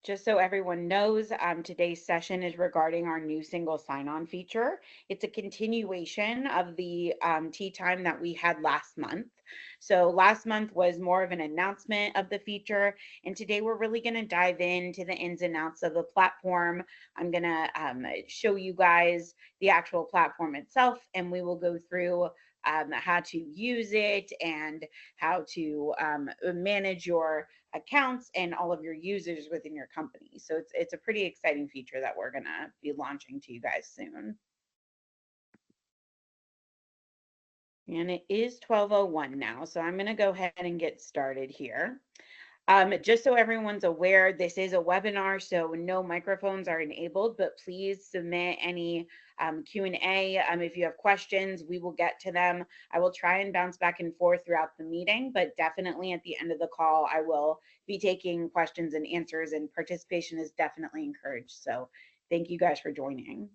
Just so everyone knows, today's session is regarding our new single sign-on feature. It's a continuation of the tea time that we had last month. So last month was more of an announcement of the feature, and today we're really going to dive into the ins and outs of the platform. I'm going to show you guys the actual platform itself, and we will go through how to use it and how to manage your accounts and all of your users within your company. So it's a pretty exciting feature that we're going to be launching to you guys soon. And it is 12:01 now, so I'm going to go ahead and get started here. Just so everyone's aware, this is a webinar, so no microphones are enabled, but please submit any Q&A. If you have questions, we will get to them. I will try and bounce back and forth throughout the meeting, but definitely at the end of the call, I will be taking questions and answers, and participation is definitely encouraged. So thank you guys for joining.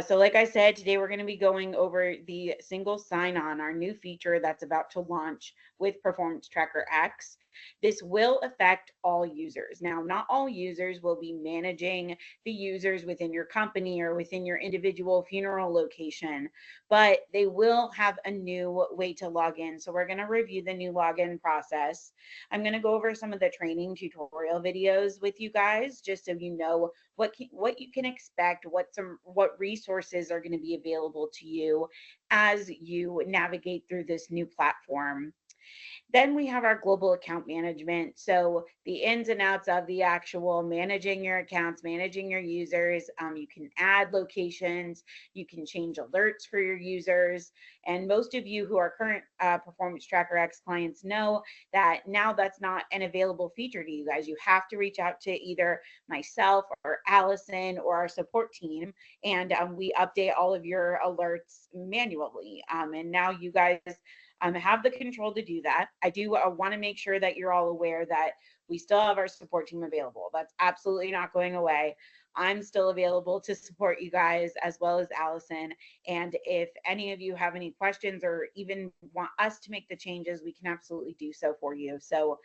So like I said, today we're going to be going over the single sign-on, our new feature that's about to launch with Performance Tracker X. This will affect all users. Now, not all users will be managing the users within your company or within your individual funeral location, but they will have a new way to log in. So we're going to review the new login process. I'm going to go over some of the training tutorial videos with you guys, just so you know what you can expect, what resources are going to be available to you as you navigate through this new platform. Then we have our global account management. So the ins and outs of the actual managing your accounts, managing your users. You can add locations, you can change alerts for your users. And most of you who are current Performance Tracker X clients know that now that's not an available feature to you guys. You have to reach out to either myself or Allison or our support team, and we update all of your alerts manually. And now you guys have the control to do that. I do want to make sure that you're all aware that we still have our support team available. That's absolutely not going away. I'm still available to support you guys as well as Allison. And if any of you have any questions or even want us to make the changes, we can absolutely do so for you. So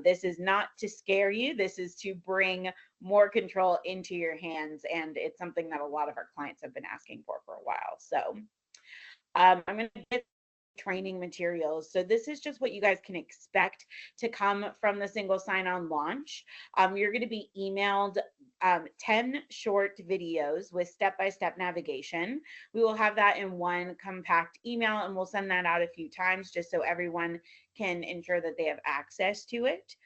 this is not to scare you. This is to bring more control into your hands. And it's something that a lot of our clients have been asking for a while. So I'm going to get training materials. So this is just what you guys can expect to come from the single sign-on launch. You're going to be emailed 10 short videos with step-by-step navigation. We will have that in one compact email, and we'll send that out a few times just so everyone can ensure that they have access to it.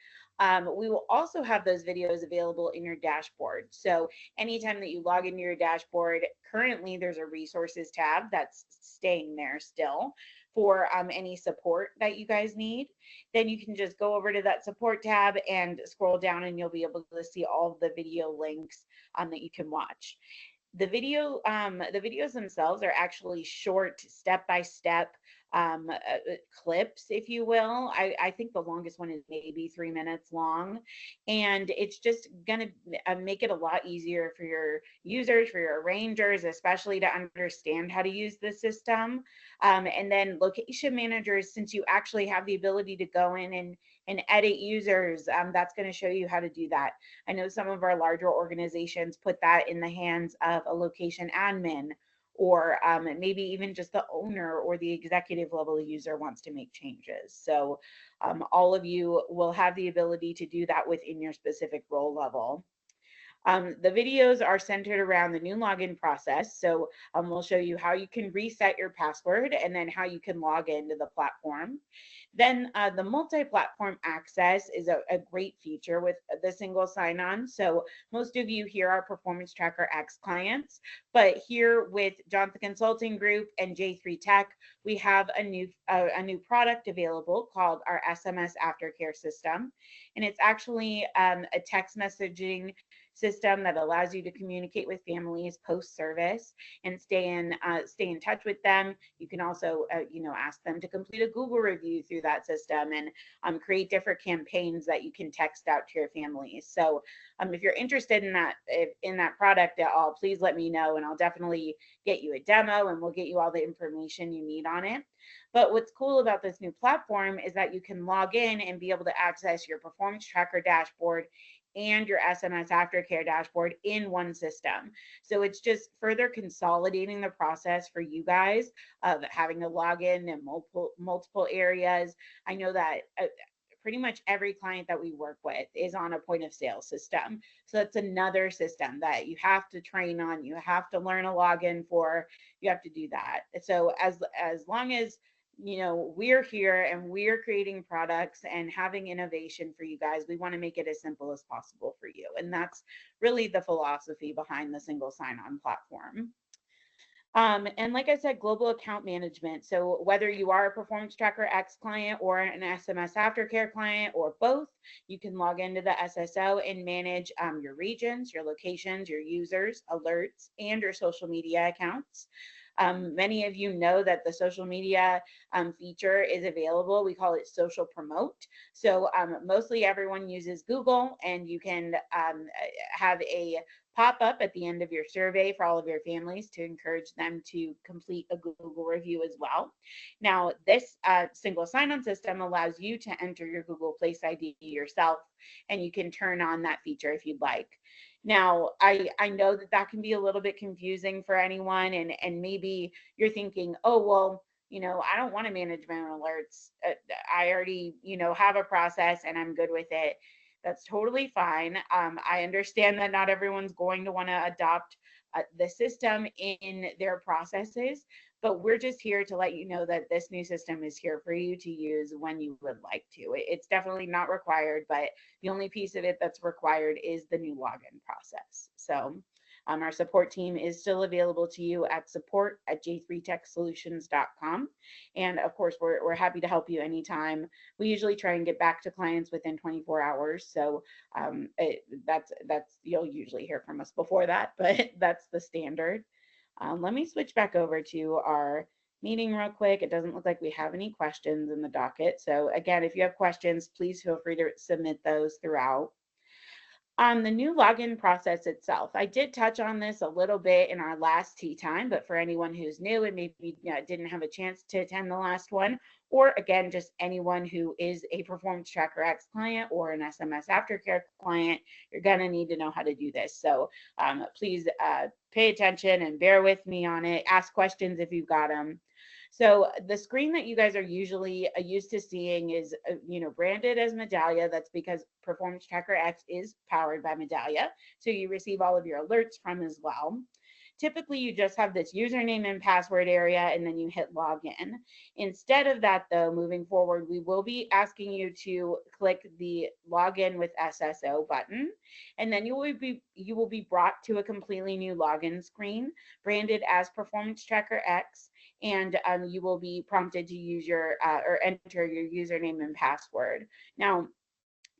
We will also have those videos available in your dashboard. So anytime that you log into your dashboard, currently there's a resources tab that's staying there still for any support that you guys need. Then you can just go over to that support tab and scroll down, and you'll be able to see all of the video links that you can watch. The videos themselves are actually short step-by-step clips, if you will. I think the longest one is maybe 3 minutes long, and it's just going to make it a lot easier for your users, for your arrangers, especially to understand how to use the system. And then location managers, since you actually have the ability to go in and edit users, that's going to show you how to do that. I know some of our larger organizations put that in the hands of a location admin, or maybe even just the owner or the executive level user wants to make changes. So all of you will have the ability to do that within your specific role level. The videos are centered around the new login process. So we'll show you how you can reset your password and then how you can log into the platform. Then the multi-platform access is a great feature with the single sign-on. So most of you here are Performance Tracker X clients, but here with Johnson Consulting Group and J3 Tech, we have a new product available called our SMS Aftercare system. And it's actually a text messaging system that allows you to communicate with families post-service and stay in touch with them. You can also ask them to complete a Google review through that system, and create different campaigns that you can text out to your families. So if you're interested in that product at all, please let me know, and I'll definitely get you a demo, and we'll get you all the information you need on it. But what's cool about this new platform is that you can log in and be able to access your Performance Tracker dashboard and your SMS aftercare dashboard in one system. So it's just further consolidating the process for you guys of having to log in multiple areas. I know that pretty much every client that we work with is on a point of sale system. So that's another system that you have to train on, you have to learn a login for, you have to do that. So as long as we're here and we're creating products and having innovation for you guys, we want to make it as simple as possible for you. And that's really the philosophy behind the single sign-on platform. And like I said, global account management. So whether you are a Performance Tracker X client or an SMS Aftercare client or both, you can log into the SSO and manage your regions, your locations, your users, alerts, and your social media accounts. Many of you know that the social media feature is available. We call it social promote. So mostly everyone uses Google, and you can have a pop up at the end of your survey for all of your families to encourage them to complete a Google review as well. Now, this single sign-on system allows you to enter your Google Place ID yourself, and you can turn on that feature if you'd like. Now, I know that can be a little bit confusing for anyone, and maybe you're thinking, oh, well, I don't want to manage my own alerts. I already, have a process and I'm good with it. That's totally fine. I understand that not everyone's going to want to adopt the system in their processes, but we're just here to let you know that this new system is here for you to use when you would like to. It's definitely not required, but the only piece of it that's required is the new login process. So our support team is still available to you at support@j3techsolutions.com. And of course, we're happy to help you anytime. We usually try and get back to clients within 24 hours. So that's you'll usually hear from us before that, but that's the standard. Let me switch back over to our meeting real quick. It doesn't look like we have any questions in the docket. So again, if you have questions, please feel free to submit those throughout. On the new login process itself, I did touch on this a little bit in our last tea time, but for anyone who's new and maybe didn't have a chance to attend the last one, or again, just anyone who is a Performance Tracker X client or an SMS Aftercare client, you're going to need to know how to do this. So please pay attention and bear with me on it. Ask questions if you've got them. So the screen that you guys are usually used to seeing is, branded as Medallia. That's because Performance Tracker X is powered by Medallia. So you receive all of your alerts from as well. Typically, you just have this username and password area, and then you hit login. Instead of that, though, moving forward, we will be asking you to click the login with SSO button, and then you will be brought to a completely new login screen branded as Performance Tracker X, and you will be prompted to use your or enter your username and password. Now,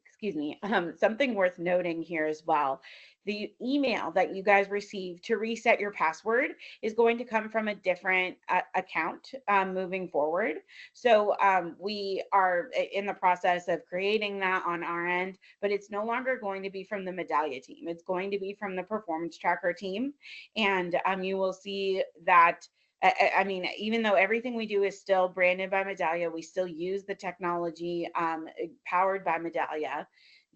excuse me, something worth noting here as well. The email that you guys receive to reset your password is going to come from a different account moving forward. So we are in the process of creating that on our end, but it's no longer going to be from the Medallia team. It's going to be from the Performance Tracker team. And you will see that I mean, even though everything we do is still branded by Medallia, we still use the technology powered by Medallia.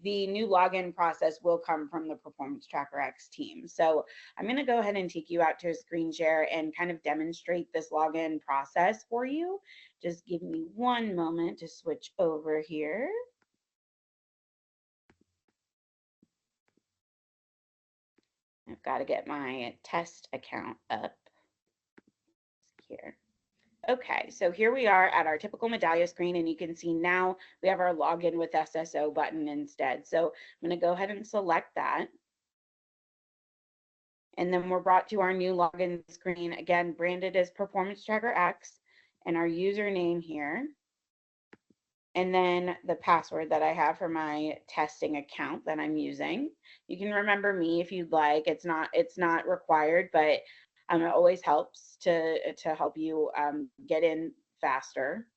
The new login process will come from the Performance Tracker X team. So I'm going to go ahead and take you out to a screen share and kind of demonstrate this login process for you. Just give me one moment to switch over here. I've got to get my test account up here. Okay, so here we are at our typical Medallia screen, and you can see now we have our login with SSO button instead. So I'm going to go ahead and select that. And then we're brought to our new login screen, again, branded as Performance Tracker X, and our username here. And then the password that I have for my testing account that I'm using. You can remember me if you'd like. It's not required, but it always helps to help you get in faster.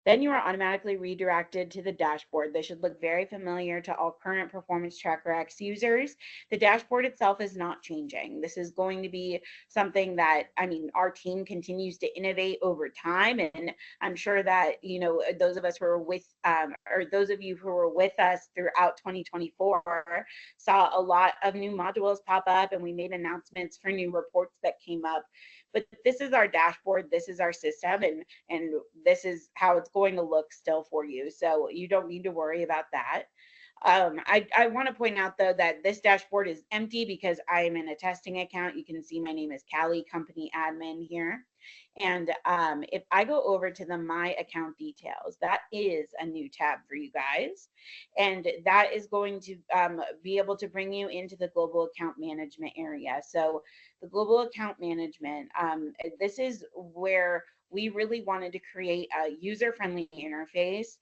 Then you are automatically redirected to the dashboard. This should look very familiar to all current Performance Tracker X users. The dashboard itself is not changing. This is going to be something that, I mean, our team continues to innovate over time. And I'm sure that, you know, those of us who were with, or those of you who were with us throughout 2024 saw a lot of new modules pop up, and we made announcements for new reports that came up. But this is our dashboard, this is our system, and this is how it's going to look still for you. So you don't need to worry about that. I want to point out though that this dashboard is empty because I am in a testing account. You can see my name is Callie, company admin here. And if I go over to the My Account Details, that is a new tab for you guys. And that is going to be able to bring you into the Global Account Management area. So the Global Account Management, this is where we really wanted to create a user-friendly interface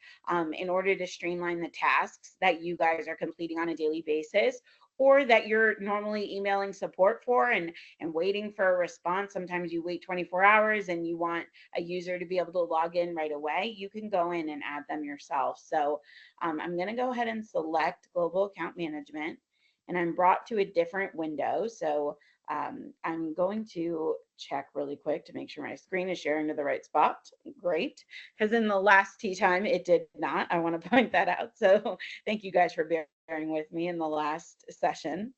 in order to streamline the tasks that you guys are completing on a daily basis, or that you're normally emailing support for and waiting for a response. Sometimes you wait 24 hours and you want a user to be able to log in right away. You can go in and add them yourself. So I'm going to go ahead and select Global Account Management, and I'm brought to a different window. So I'm going to check really quick to make sure my screen is sharing to the right spot. Great, because in the last tea time it did not. I want to point that out. So thank you guys for bearing with me in the last session.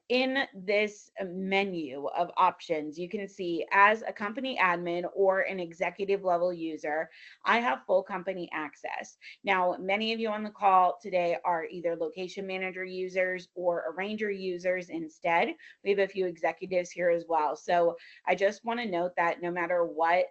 In this menu of options, you can see as a company admin or an executive level user, I have full company access. Now, many of you on the call today are either location manager users or arranger users instead. We have a few executives here as well. So I just want to note that no matter what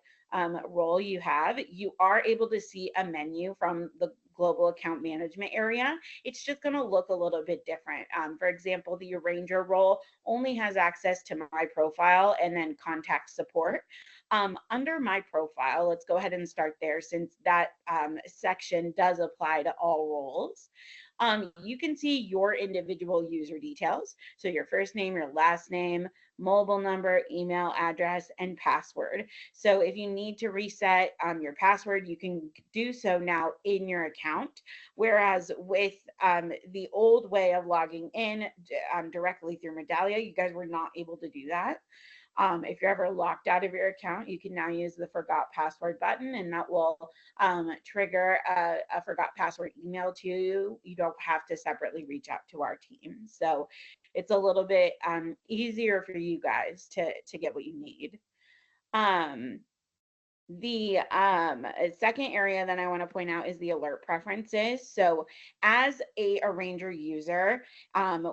role you have, you are able to see a menu from the Global Account Management area. It's just going to look a little bit different. For example, the arranger role only has access to my profile and then contact support. Under my profile, let's go ahead and start there since that section does apply to all roles. You can see your individual user details. So your first name, your last name, mobile number, email address, and password. So if you need to reset your password, you can do so now in your account. Whereas with the old way of logging in directly through Medallia, you guys were not able to do that. If you're ever locked out of your account, you can now use the forgot password button, and that will trigger a forgot password email to you. You don't have to separately reach out to our team. So it's a little bit easier for you guys to get what you need. The second area that I want to point out is the alert preferences. So as a arranger user,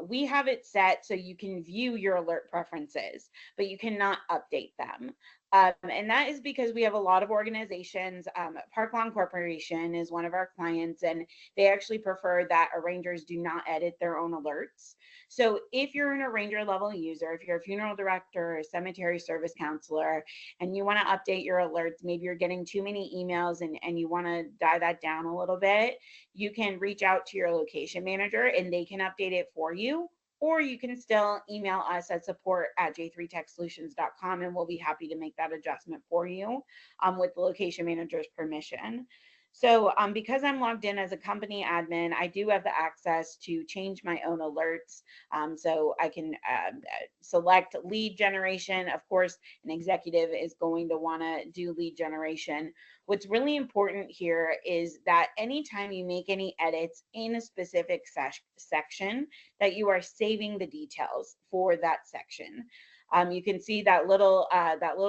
we have it set so you can view your alert preferences, but you cannot update them. And that is because we have a lot of organizations. Park Lawn Corporation is one of our clients, and they actually prefer that arrangers do not edit their own alerts. So if you're an arranger level user, if you're a funeral director or a cemetery service counselor, and you want to update your alerts, maybe you're getting too many emails and you want to dial that down a little bit, you can reach out to your location manager and they can update it for you. Or you can still email us at support@j3techsolutions.com, and we'll be happy to make that adjustment for you with the location manager's permission. So because I'm logged in as a company admin, I do have the access to change my own alerts. So I can select lead generation. Of course, an executive is going to want to do lead generation. What's really important here is that anytime you make any edits in a specific section, that you are saving the details for that section. You can see that little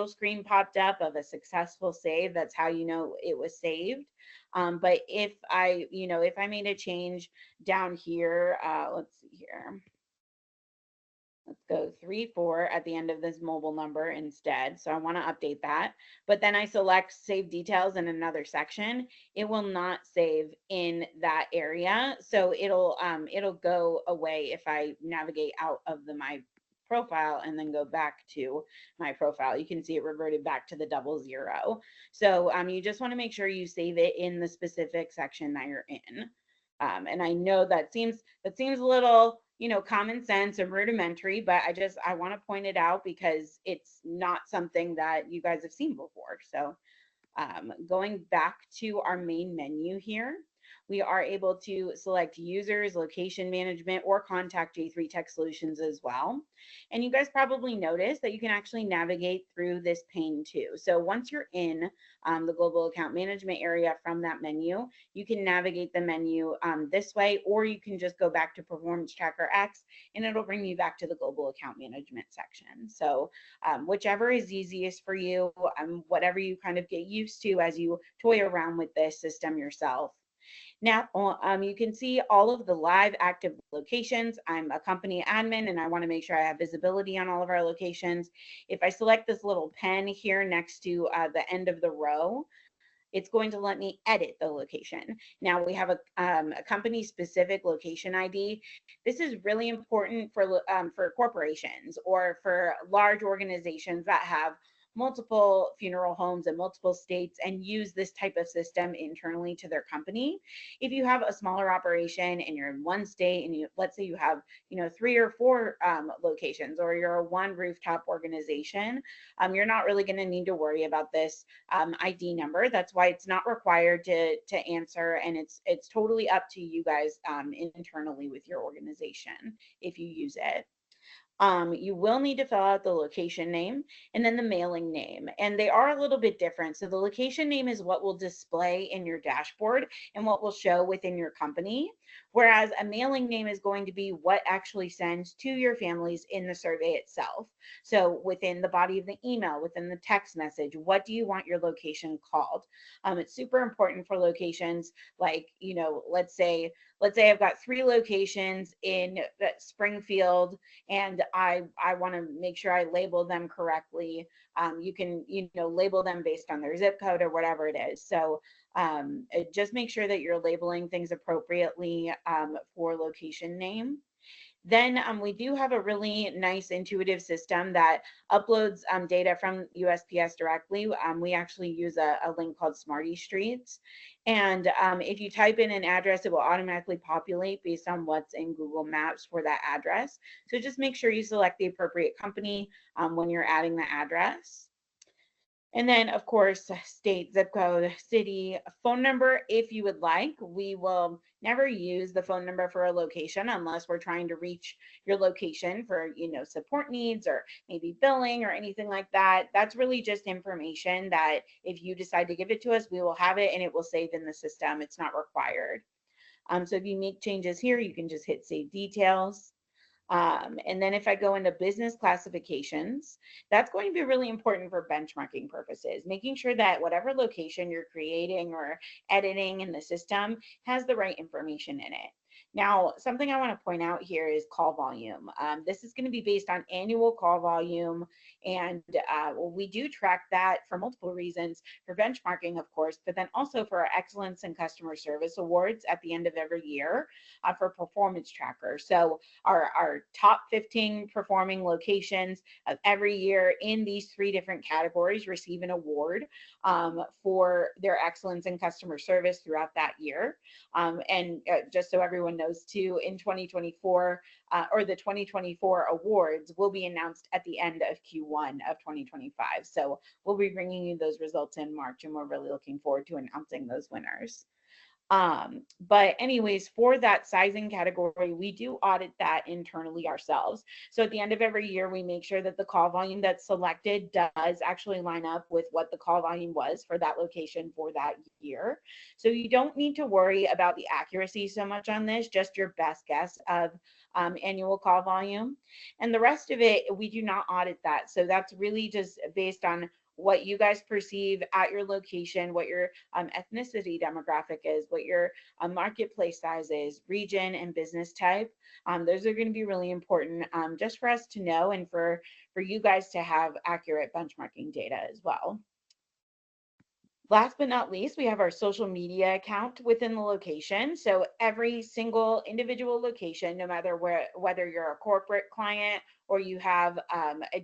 screen popped up of a successful save. That's how you know it was saved. But if I made a change down here, let's see here. Let's go 34 at the end of this mobile number instead. So I want to update that. But then I select save details in another section. It will not save in that area. So it'll go away if I navigate out of my profile and then go back to my profile. You can see it reverted back to the 00. So you just want to make sure you save it in the specific section that you're in. And I know that seems a little, common sense and rudimentary, but I want to point it out because it's not something that you guys have seen before. So Going back to our main menu here, we are able to select users, location management, or contact J3 Tech Solutions as well. And you guys probably noticed that you can actually navigate through this pane too. So once you're in the global account management area from that menu, you can navigate the menu this way, or you can just go back to Performance Tracker X and it'll bring you back to the global account management section. So whichever is easiest for you, whatever you kind of get used to as you toy around with this system yourself. Now, you can see all of the live active locations. I'm a company admin and I want to make sure I have visibility on all of our locations. If I select this little pen here next to the end of the row, it's going to let me edit the location. Now we have a company specific location ID. This is really important for corporations or for large organizations that have multiple funeral homes in multiple states and use this type of system internally to their company. If you have a smaller operation and you're in one state and let's say you have 3 or 4 locations, or you're a one rooftop organization, you're not really going to need to worry about this ID number. That's why it's not required to answer, and it's totally up to you guys internally with your organization if you use it. You will need to fill out the location name and then the mailing name, and they are a little bit different. So the location name is what will display in your dashboard and what will show within your company, whereas a mailing name is going to be what actually sends to your families in the survey itself. So within the body of the email, within the text message, what do you want your location called? It's super important for locations like, let's say I've got 3 locations in Springfield and I want to make sure I label them correctly. You can, label them based on their zip code or whatever it is. So just make sure that you're labeling things appropriately for location name. Then we do have a really nice intuitive system that uploads data from USPS directly. We actually use a link called Smarty Streets. And if you type in an address, it will automatically populate based on what's in Google Maps for that address. So just make sure you select the appropriate company when you're adding the address. And then, of course, state, zip code, city, phone number, if you would like. We will never use the phone number for a location unless we're trying to reach your location for, support needs or maybe billing or anything like that. That's really just information that if you decide to give it to us, we will have it and it will save in the system. It's not required. So if you make changes here, you can just hit Save Details. And then if I go into business classifications, that's going to be really important for benchmarking purposes, making sure that whatever location you're creating or editing in the system has the right information in it. Now, something I want to point out here is call volume. This is going to be based on annual call volume, and we do track that for multiple reasons, for benchmarking, of course, but then also for our Excellence in Customer Service Awards at the end of every year for Performance Tracker. So our top 15 performing locations of every year in these 3 different categories receive an award for their excellence in customer service throughout that year. And just so everyone knows too, in 2024, or the 2024 awards will be announced at the end of Q1 of 2025. So we'll be bringing you those results in March, and we're really looking forward to announcing those winners. But anyways, for that sizing category, we do audit that internally ourselves. So at the end of every year, we make sure that the call volume that's selected does actually line up with what the call volume was for that location for that year. So you don't need to worry about the accuracy so much on this, just your best guess of annual call volume. And the rest of it, we do not audit that. So that's really just based on what you guys perceive at your location, what your ethnicity demographic is, what your marketplace size is, region and business type. Those are going to be really important just for us to know and for you guys to have accurate benchmarking data as well. Last but not least, we have our social media account within the location. So every single individual location, no matter whether you're a corporate client or you have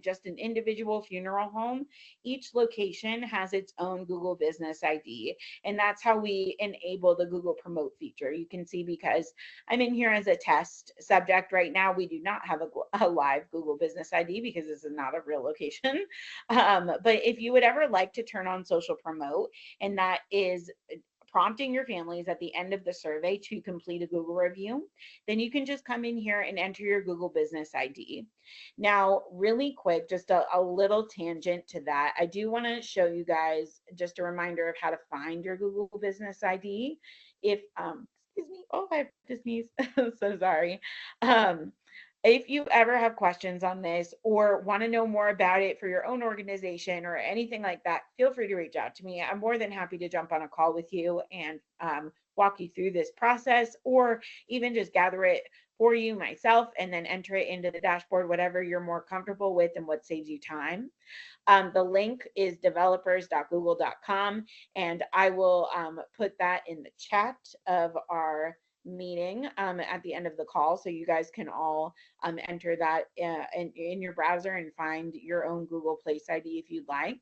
just an individual funeral home, each location has its own Google Business ID. And that's how we enable the Google Promote feature. You can see, because I'm in here as a test subject right now, we do not have a live Google Business ID because this is not a real location. But if you would ever like to turn on Social Promote, and that is prompting your families at the end of the survey to complete a Google review, then you can just come in here and enter your Google Business ID. Now, really quick, just a little tangent to that. I do want to show you guys just a reminder of how to find your Google Business ID. If, excuse me, oh, I have to sneeze. So sorry. If you ever have questions on this or want to know more about it for your own organization or anything like that, feel free to reach out to me. I'm more than happy to jump on a call with you and walk you through this process, or even just gather it for you myself and then enter it into the dashboard, whatever you're more comfortable with and what saves you time. The link is developers.google.com, and I will put that in the chat of our meeting at the end of the call, so you guys can all enter that in your browser and find your own Google Place ID if you'd like.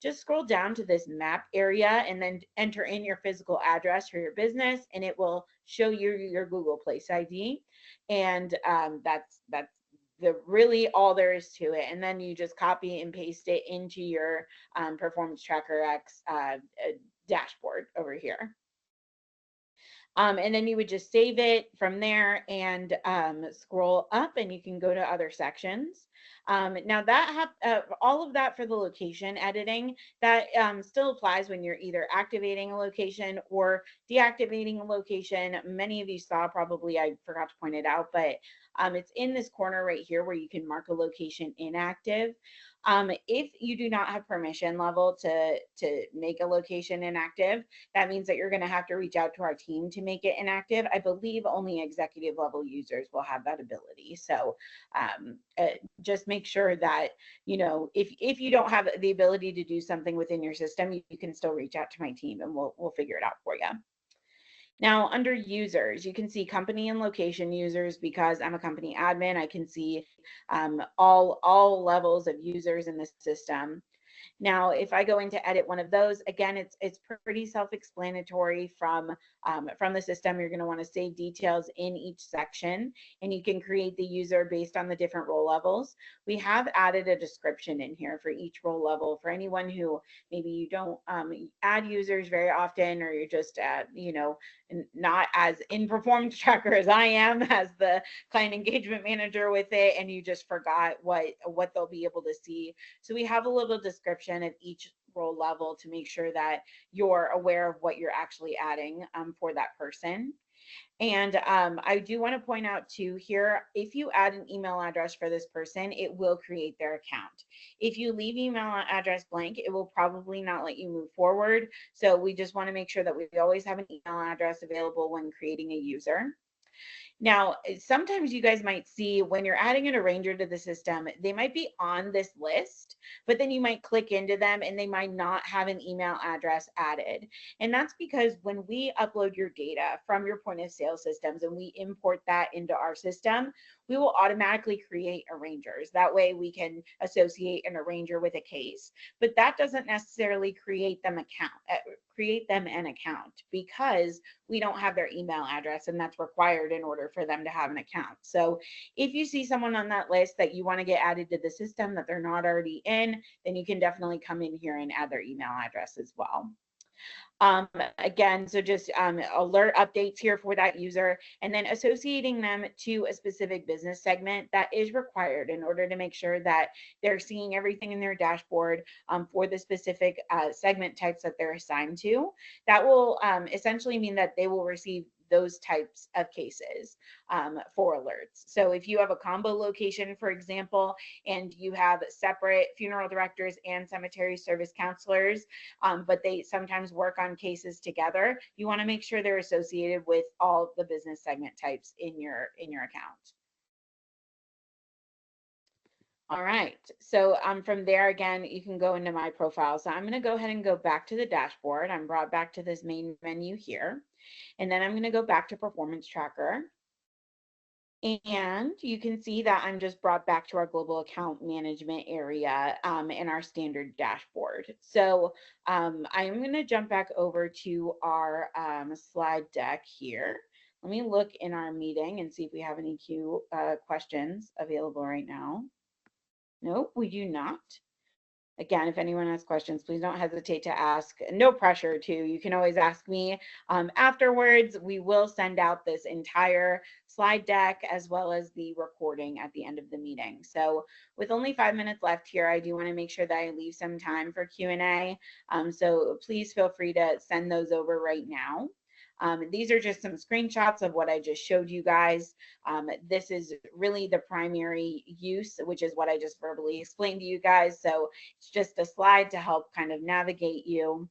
Just scroll down to this map area and then enter in your physical address for your business, and it will show you your Google Place ID. And that's the really all there is to it. And then you just copy and paste it into your Performance Tracker X dashboard over here. And then you would just save it from there and scroll up, and you can go to other sections. Now that all of that for the location editing, that still applies when you're either activating a location or deactivating a location. Many of you saw, probably I forgot to point it out, but it's in this corner right here where you can mark a location inactive. If you do not have permission level to make a location inactive, that means that you're going to have to reach out to our team to make it inactive. I believe only executive level users will have that ability. So just make sure that, you know, if you don't have the ability to do something within your system, you can still reach out to my team and we'll figure it out for you. Now, under users, you can see company and location users. Because I'm a company admin, I can see all levels of users in the system. Now, if I go in to edit one of those, again, it's pretty self-explanatory from the system. You're going to want to save details in each section, and you can create the user based on the different role levels. We have added a description in here for each role level for anyone who maybe you don't add users very often, or you're just you know, not as in Performance Tracker as I am as the client engagement manager with it, and you just forgot what they'll be able to see. So we have a little description of each role level to make sure that you're aware of what you're actually adding for that person. And I do want to point out too here, if you add an email address for this person, it will create their account. If you leave email address blank, it will probably not let you move forward. So we just want to make sure that we always have an email address available when creating a user. Now, sometimes you guys might see when you're adding an arranger to the system, they might be on this list, but then you might click into them and they might not have an email address added. And that's because when we upload your data from your point of sale systems and we import that into our system, we will automatically create arrangers. That way we can associate an arranger with a case, but that doesn't necessarily create them an account because we don't have their email address, and that's required in order for them to have an account. So if you see someone on that list that you want to get added to the system that they're not already in, then you can definitely come in here and add their email address as well. Again, so just alert updates here for that user, and then associating them to a specific business segment that is required in order to make sure that they're seeing everything in their dashboard for the specific segment types that they're assigned to. That will essentially mean that they will receive those types of cases for alerts. So if you have a combo location, for example, and you have separate funeral directors and cemetery service counselors, but they sometimes work on cases together, you want to make sure they're associated with all the business segment types in your account. All right, so from there, again, you can go into my profile. So I'm going to go ahead and go back to the dashboard. I'm brought back to this main menu here. And then I'm going to go back to Performance Tracker. And you can see that I'm just brought back to our global account management area in our standard dashboard. So I'm going to jump back over to our slide deck here. Let me look in our meeting and see if we have any questions available right now. Nope, we do not. Again, if anyone has questions, please don't hesitate to ask. No pressure to. You can always ask me afterwards. We will send out this entire slide deck as well as the recording at the end of the meeting. So with only 5 minutes left here, I do want to make sure that I leave some time for Q&A. So please feel free to send those over right now. These are just some screenshots of what I just showed you guys. This is really the primary use, which is what I just verbally explained to you guys. So it's just a slide to help kind of navigate you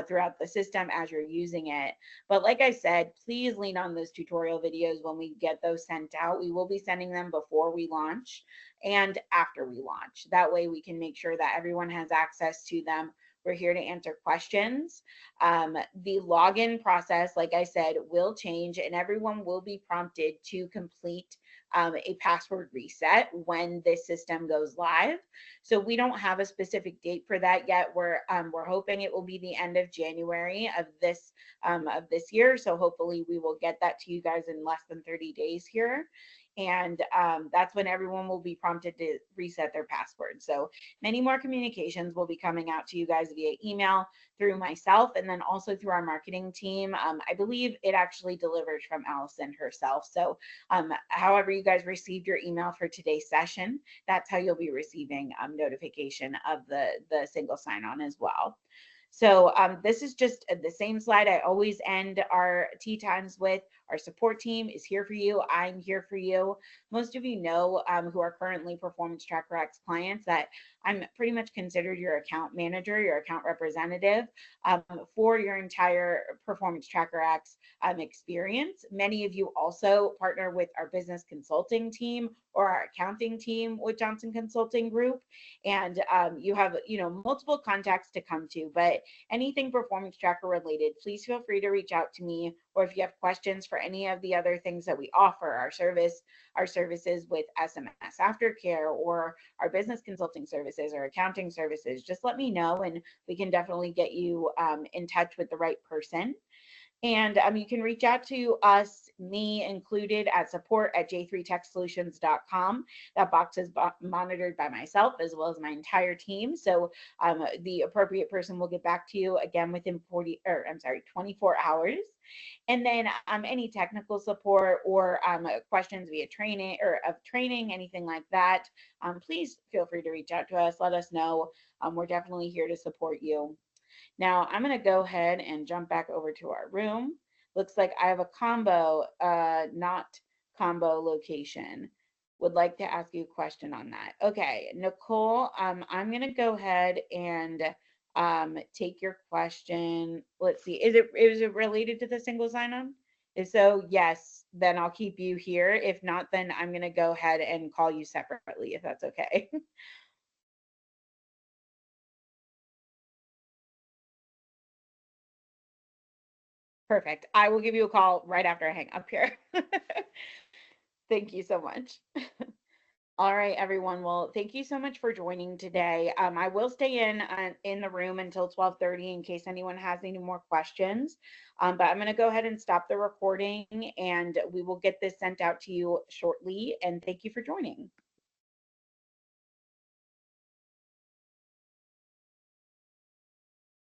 throughout the system as you're using it. But like I said, please lean on those tutorial videos when we get those sent out. We will be sending them before we launch and after we launch. That way we can make sure that everyone has access to them. We're here to answer questions. The login process, like I said, will change and everyone will be prompted to complete a password reset when this system goes live. So we don't have a specific date for that yet. We're hoping it will be the end of January of this year. So hopefully we will get that to you guys in less than 30 days here. And that's when everyone will be prompted to reset their password. So many more communications will be coming out to you guys via email, through myself, and then also through our marketing team. I believe it actually delivers from Allison herself. So however you guys received your email for today's session, that's how you'll be receiving notification of the single sign-on as well. So this is just the same slide I always end our tea times with. Our support team is here for you. I'm here for you. Most of you know who are currently Performance Tracker X clients that I'm pretty much considered your account manager, your account representative for your entire Performance Tracker X experience. Many of you also partner with our business consulting team or our accounting team with Johnson Consulting Group. And you have, multiple contacts to come to, but anything Performance Tracker related, please feel free to reach out to me. Or if you have questions for any of the other things that we offer, our services with SMS Aftercare or our business consulting services or accounting services, just let me know and we can definitely get you in touch with the right person. And you can reach out to us, me included, at support@j3techsolutions.com. That box is monitored by myself as well as my entire team. So the appropriate person will get back to you again within 24 hours. And then any technical support or questions via training or of training, anything like that, please feel free to reach out to us. Let us know. We're definitely here to support you. Now I'm going to go ahead and jump back over to our room. Looks like I have a combo, not combo location. Would like to ask you a question on that. Okay, Nicole, I'm going to go ahead and take your question. Let's see. Is it related to the single sign-on? If so, yes, then I'll keep you here. If not, then I'm going to go ahead and call you separately, if that's okay. Perfect. I will give you a call right after I hang up here. Thank you so much. All right, everyone. Well, thank you so much for joining today. I will stay in the room until 12:30 in case anyone has any more questions. But I'm going to go ahead and stop the recording and we will get this sent out to you shortly. And thank you for joining.